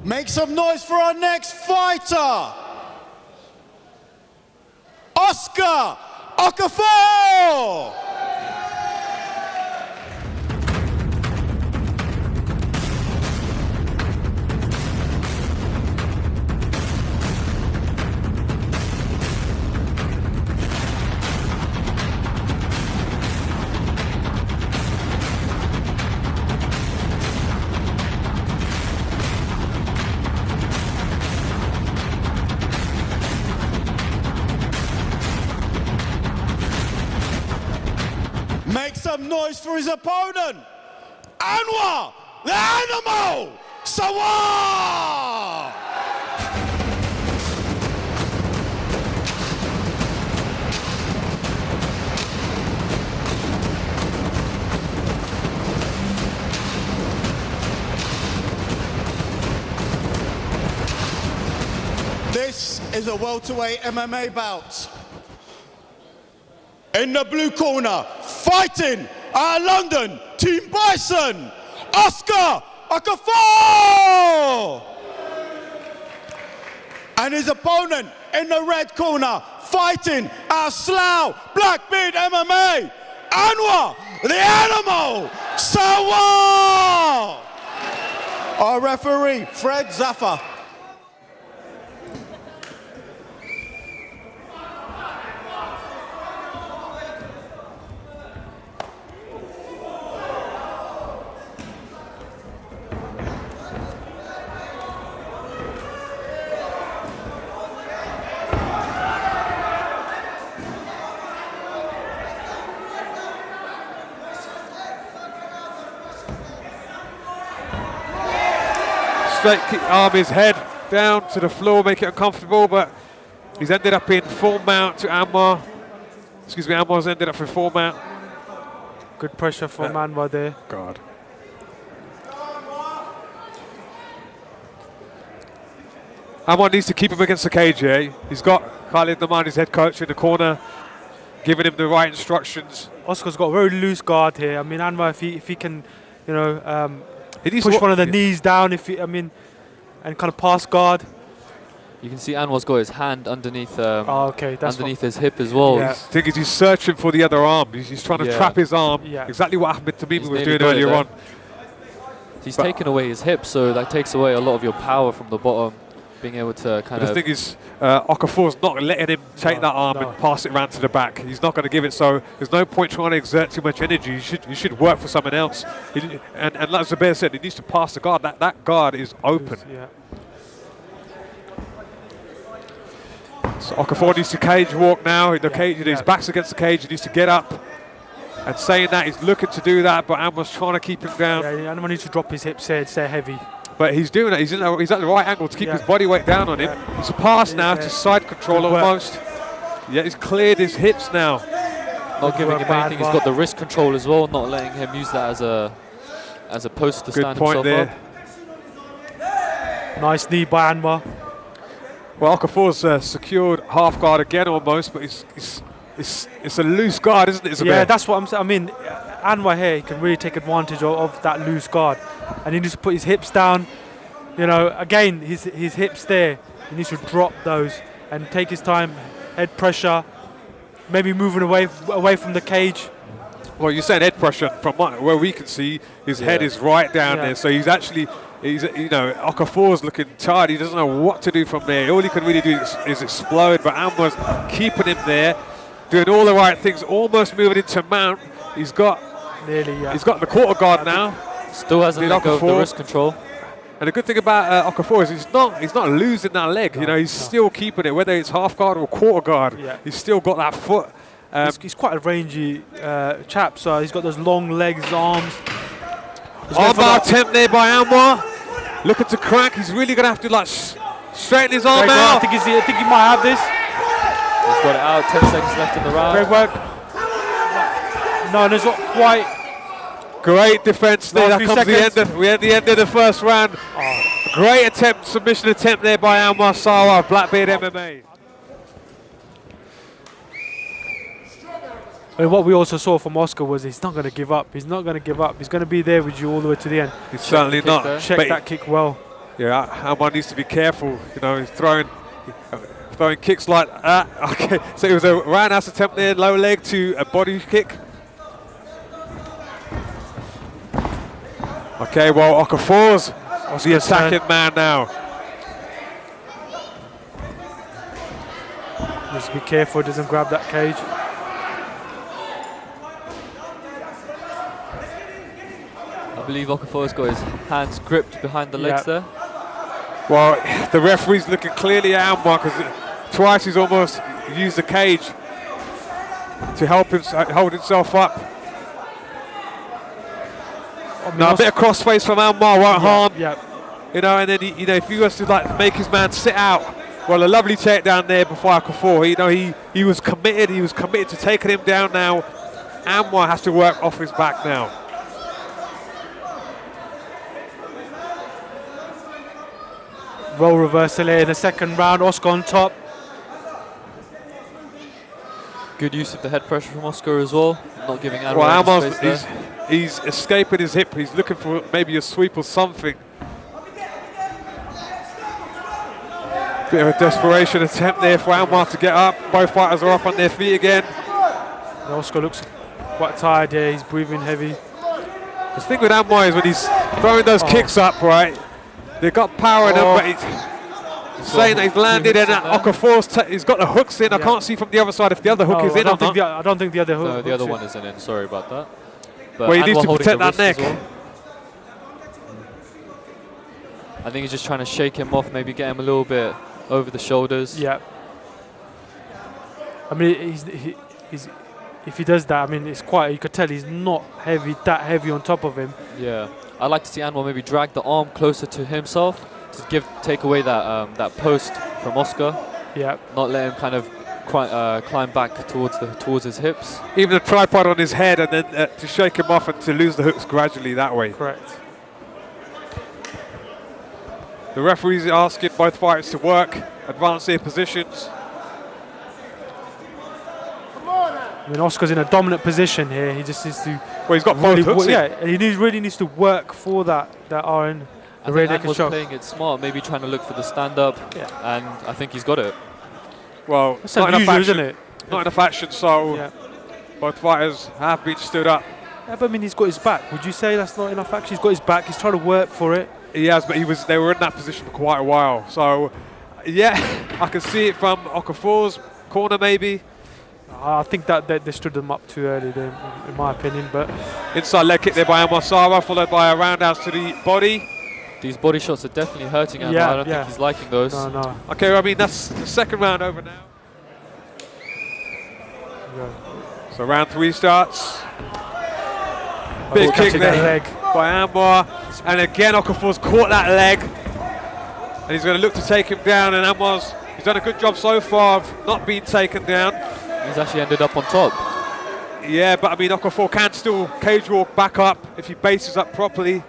Make some noise for our next fighter, Okafor! Make some noise for his opponent, Anwar, the Animal, Sawar! This is a welterweight MMA bout. In the blue corner, fighting our London Team Bison, Okafor! And his opponent in the red corner, fighting our Slough BlackBeard MMA, Anwar, the Animal, Sawar! Our referee, Fred Zaffa. Straight kick, arm his head down to the floor, make it uncomfortable, but he's ended up in full mount to Anwar. Excuse me, Anwar's ended up in full mount. Good pressure from Anwar there. God. Anwar needs to keep him against the cage, eh? He's got Khalid Naman, his head coach, in the corner, giving him the right instructions. Oscar's got a very loose guard here. I mean, Anwar, if he can, you know, push one of the knees down, and kind of pass guard. You can see Anwar's got his hand underneath underneath his hip as well. Yeah. I think he's searching for the other arm. He's trying to trap his arm. Yeah. Exactly what Ahmed Tamimi was doing earlier on. He's taken away his hip, so that takes away a lot of your power from the bottom. Being able to kind of... The thing is, Okafor's not letting him take that arm and pass it around to the back. He's not going to give it, so there's no point trying to exert too much energy. You should work for someone else. And like Zubair said, he needs to pass the guard. That guard is open. Yeah. So Okafor needs to cage walk now. His back's against the cage. He needs to get up. And saying that, he's looking to do that, but Anwar's trying to keep him down. Yeah, Anwar needs to drop his hips here, stay heavy. But he's doing it. He's at the right angle to keep his body weight down on him. It's a pass now to side control almost. Yeah, he's cleared his hips now. Not giving him anything. He's got the wrist control as well, not letting him use that as a post to stand himself up. Nice knee by Anwar. Well, Okafor's secured half guard again almost, but it's a loose guard, isn't it, Zubair? Yeah, that's what I'm saying. I mean, Anwar here, he can really take advantage of that loose guard. And he needs to put his hips down. You know, again, his hips there. He needs to drop those and take his time, head pressure, maybe moving away from the cage. Well, you're saying head pressure. From where we can see, his head is right down there. So he's Okafor's looking tired. He doesn't know what to do from there. All he can really do is explode, but Anwar's keeping him there, doing all the right things, almost moving into mount. He's got he's got the quarter guard now. Still hasn't let go of the wrist control. And the good thing about Okafor is he's not losing that leg. You know, he's still keeping it, whether it's half guard or quarter guard. Yeah. He's still got that foot. He's quite a rangy chap, so he's got those long legs, arms. Armbar attempt there by Anwar. Looking to crack. He's really going to have to straighten his arm out. I think he might have this. He's got it out. 10 seconds left in the round. Great work. No, there's not quite. Great defense there. That comes we're at the end of the first round. Great attempt, submission attempt there by Anwar Sawar, BlackBeard MMA. And what we also saw from Oscar was he's not going to give up. He's not going to give up. He's going to be there with you all the way to the end. He's certainly not. Check that kick well. Yeah, Anwar needs to be careful. You know, he's throwing kicks like that. Okay, so it was a roundhouse attempt there, low leg to a body kick. Okay, well, Okafor's the attacking man now. Just be careful, he doesn't grab that cage. I believe Okafor's got his hands gripped behind the legs there. Well, the referee's looking clearly at Anwar because twice he's almost used the cage to help him hold himself up. Now a bit of crossface from Anwar won't harm. You know, and then you know, if he was to like make his man sit out, well, a lovely takedown there before Okafor. You know, he was committed. He was committed to taking him down. Now Anwar has to work off his back now. Role reversal here in the second round. Oscar on top. Good use of the head pressure from Oscar as well. Not giving Anwar well, space there. He's escaping his hip. He's looking for maybe a sweep or something. Bit of a desperation attempt there for Anwar to get up. Both fighters are up on their feet again. Oscar looks quite tired here. He's breathing heavy. The thing with Anwar is when he's throwing those kicks up, right? They've got power in them, but he's saying that he's landed and Okafor's he's got the hooks in. I can't see from the other side if the other hook is in or not. I don't think the other hook. No, the other one isn't in. Sorry about that. But well, he needs to Anwar protect that neck. well. I think he's just trying to shake him off, maybe get him a little bit over the shoulders. Yeah. I mean, he's if he does that, I mean, it's quite. You could tell he's not that heavy on top of him. Yeah. I'd like to see Anwar maybe drag the arm closer to himself to take away that that post from Oscar. Yeah. Not let him kind of climb back towards his hips. Even a tripod on his head, and then to shake him off and to lose the hooks gradually that way. Correct. The referees are asking both fighters to work, advance their positions. I mean, Oscar's in a dominant position here. He just needs to. Well, he's got both hooks in. Yeah, and he really needs to work for that RN. I think Anwar's playing it smart, maybe trying to look for the stand-up, and I think he's got it. Well, that's unusual, isn't it? Not enough action, so both fighters have been stood up. Yeah, but I mean, he's got his back. Would you say that's not enough action? He's got his back. He's trying to work for it. He has, but they were in that position for quite a while. So, yeah, I can see it from Okafor's corner, maybe. I think that they stood them up too early, there, in my opinion. But inside leg kick there by Anwar Sawar, followed by a roundhouse to the body. These body shots are definitely hurting Anwar. I don't think he's liking those. No. Okay, well, I mean, that's the second round over now. So round 3 starts. Big kick there by Anwar. And again, Okafor's caught that leg. And he's going to look to take him down. And he's done a good job so far of not being taken down. He's actually ended up on top. Yeah, but I mean, Okafor can still cage walk back up if he bases up properly.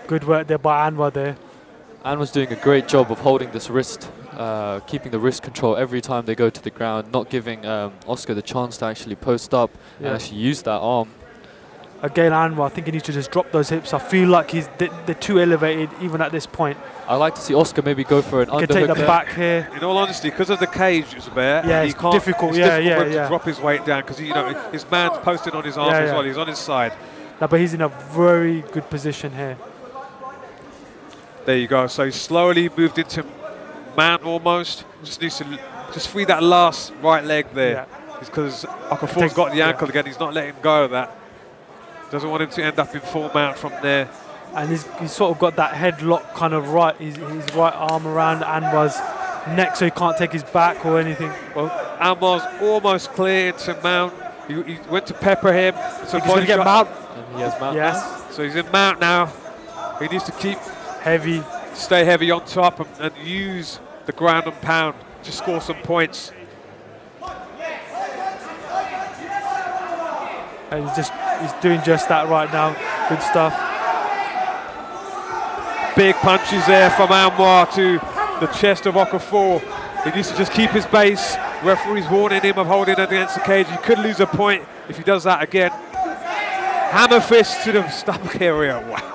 Good work there by Anwar there. Anwar's doing a great job of holding this wrist, keeping the wrist control every time they go to the ground, not giving Oscar the chance to actually post up and actually use that arm. Again, Anwar, I think he needs to just drop those hips. I feel like they're too elevated even at this point. I like to see Oscar maybe go for an underhook. He can take the back here. In all honesty, because of the cage, it's difficult. For him to drop his weight down because his man's posted on his arm as well. He's on his side. No, but he's in a very good position here. There you go. So he slowly moved into mount almost. Just needs to free that last right leg there. Because Okafor's got the ankle again. He's not letting go of that. Doesn't want him to end up in full mount from there. And he's sort of got that headlock kind of his right arm around Anwar's neck, so he can't take his back or anything. Well, Anwar's almost clear into mount. He went to pepper him. So he's going to get mount. And he has mount now. So he's in mount now. He needs to keep stay heavy on top and use the ground and pound to score some points. And he's doing just that right now. Good stuff. Big punches there from Anwar to the chest of Okafor. He needs to just keep his base. Referee's warning him of holding against the cage. He could lose a point if he does that again. Hammer fist to the stomach area. Wow.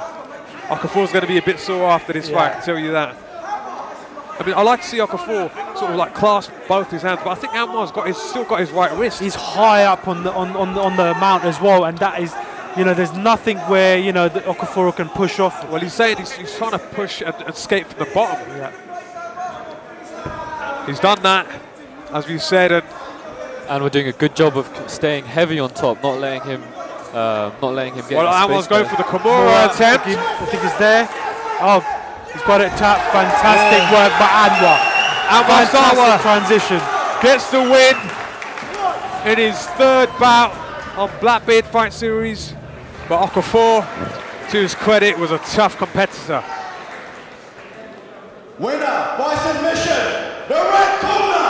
Okafor's going to be a bit sore after this fight, I can tell you that. I mean, I like to see Okafor sort of like clasp both his hands, but I think Anwar's still got his right wrist. He's high up on the mount as well, and that is, you know, there's nothing where, you know, the Okafor can push off. Well, he's saying he's trying to push and escape from the bottom. Yeah. He's done that, as we said, And we're doing a good job of staying heavy on top, not letting him get. Well, Anwar's going going for the Kimura attempt. I think he's there. Oh, he's got it tapped. Fantastic work by Anwar. Anwar Sawar transition. gets the win in his third bout on BlackBeard Fight Series. But Okafor, to his credit, was a tough competitor. Winner by submission, the red corner.